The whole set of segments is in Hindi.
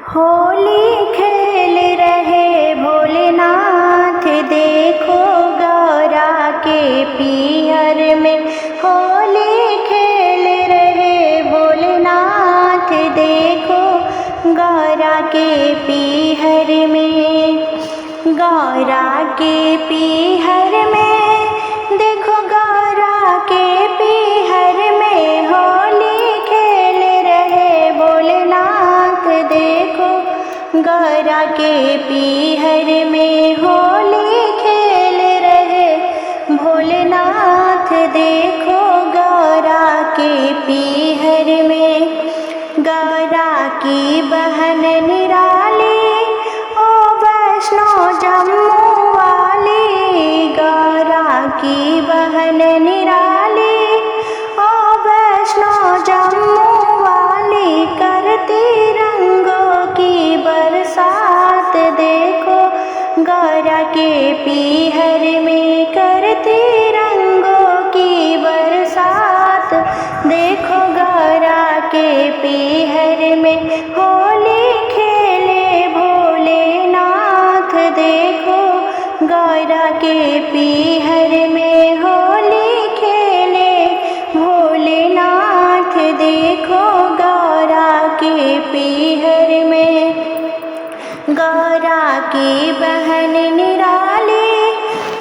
होली खेल रहे भोलेनाथ, देखो गौरा के पीहर में। होली खेल रहे भोलेनाथ, देखो गौरा के पीहर में। गौरा के पीहर में, देखो गौरा के पीहर में। होली खेल रहे भोलेनाथ, देखो गौरा के पीहर में। होली खेल रहे भोलेनाथ, देखो गौरा के पीहर में। गौरा की बहन निराली, ओ वैष्णो जम्मू वाली। गौरा की बहन निराली, ओ वैष्णो जम्मू वाली। करती रंगों की बरसात, देखो गौरा के पीहर में। करती रंगों की बरसात, देखो गौरा के पीहर में। होली खेले भोलेनाथ, देखो गौरा के पीहर में। होली खेले भोलेनाथ, देखो गौरा के पीहर में। गौरा की बहन निराली,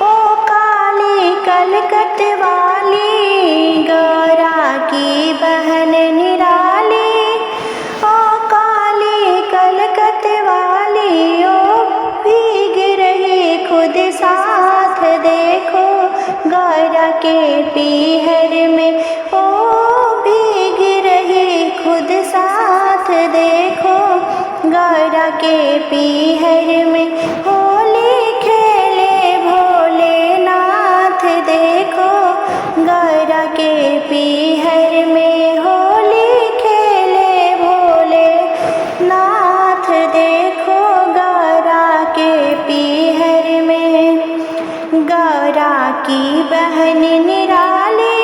ओ काली कलकत वाली। गौरा की बहन निराली, ओ काली कलकत वाली। ओ भीग रही खुद साथ, देखो गौरा के पीहर में। ओ भीग रही खुद साथ, देखो गौरा के पीहर में। होली खेले भोलेनाथ, देखो गौरा के पीहर में। होली खेले भोलेनाथ, देखो गौरा के पीहर में। गौरा की बहन निराली,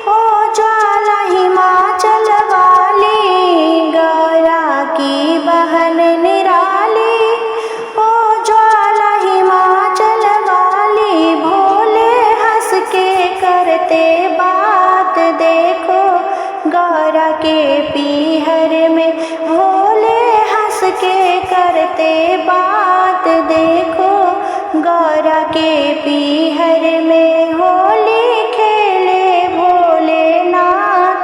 ओ ज्वाला हिमाचल वाली। गौरा की बहन निराली, ओ ज्वाला हिमाचल वाली। भोले हंस के करते बात, देखो गौरा के पीहर में। भोले हंस के करते बात, देखो गौरा के पीहर में। होली खेले भोलेनाथ,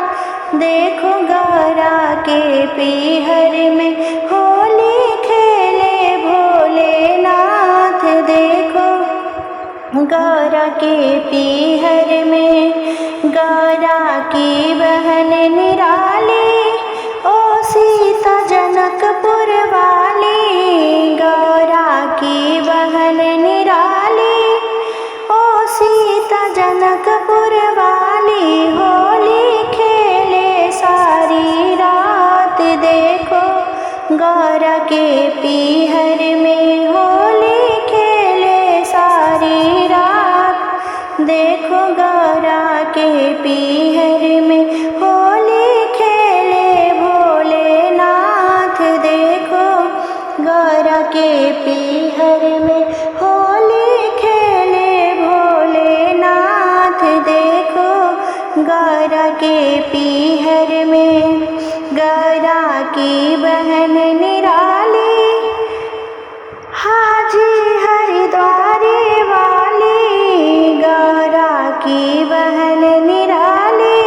देखो गौरा के पीहर में। होली खेले भोलेनाथ, देखो गौरा के पीहर में। गौरा की बहन निराली, ओ सीता जनकपुर वाली। गौरा की बहन निराली, ओ सीता जनकपुर वाली। होली खेले सारी रात, देखो गौरा के पीहर में। होली खेले सारी रात, देखो गौरा के पीहर में। होली खेले भोलेनाथ, देखो गौरा के पीहर में। होली खेले भोलेनाथ, देखो गौरा के पीहर में। गौरा की बहन निराली, हाजी हरिद्वारी वाली। गौरा की बहन निराली,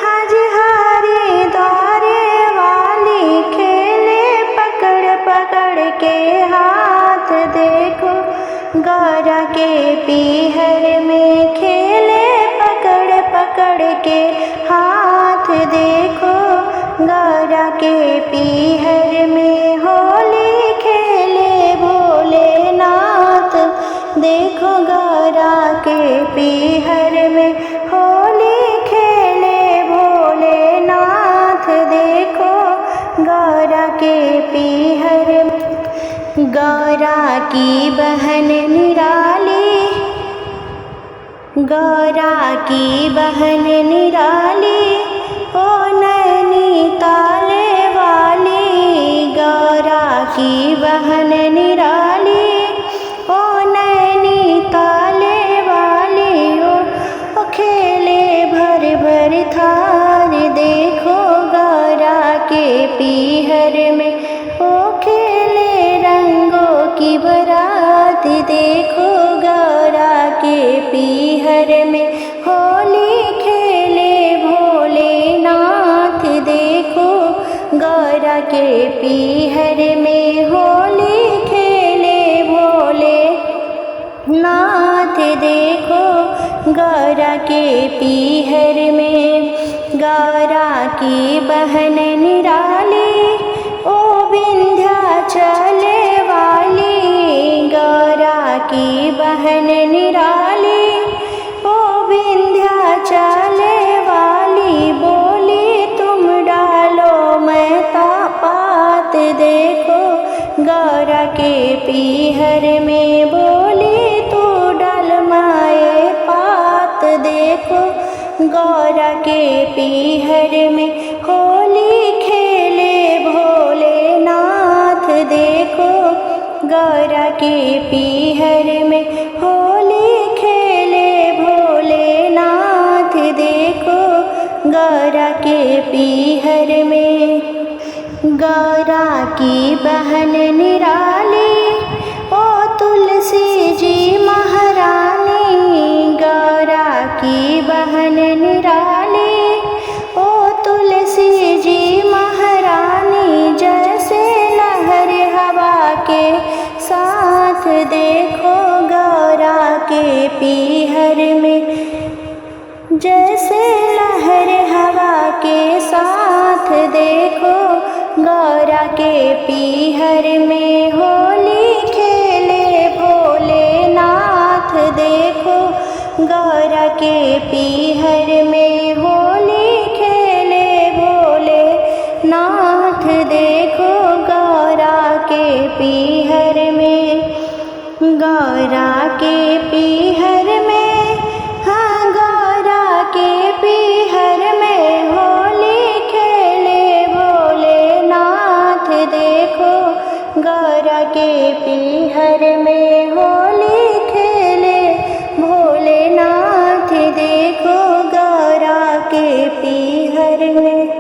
हाजी हरिद्वारी वाली। खेले पकड़ पकड़ के हाथ, देखो गौरा के पीहर में। खेले पकड़ पकड़ के हाथ, देखो गौरा के पीहर में। होली खेले भोलेनाथ, देखो गौरा के पीहर में। होली खेले भोलेनाथ, देखो गौरा के पीहर में। गौरा की बहन निराली, गौरा की बहन निराली, ओ नैनीताल वाली। गौरा में ओ खेले रंगों की बारात, देखो गौरा के पीहर में होली खेले भोलेनाथ, देखो गौरा के पीहर में होली खेले भोलेनाथ, देखो गौरा के पीहर में। गौरा की बहन निराली ओ विंध्याचल वाली, गौरा की बहन निराली ओ विंध्याचल वाली, बोली तुम डालो मैं पात, देखो गौरा के पीहर में बोली तू डाल माए पात, देखो गौरा के पीहर में होली खेले भोलेनाथ, देखो गौरा के पीहर में होली खेले भोलेनाथ, देखो गौरा के पीहर में। गौरा की बहन निराली ओ तुलसी जी महारानी, गौरा की बहन निराली ओ तुलसी जी महारानी, जैसे लहर हवा के साथ, देखो गौरा के पीहर में, जैसे लहर हवा के साथ, देखो गौरा के पीहर में होली खेले भोलेनाथ, देखो गौरा के पीहर में होली खेले भोलेनाथ, देखो गौरा के पीहर में। गौरा के पीहर में, हाँ गौरा के पीहर में होली खेले भोलेनाथ, देखो गौरा के पीहर में होली खेले भोलेनाथ, देखो गौरा के पीहर में।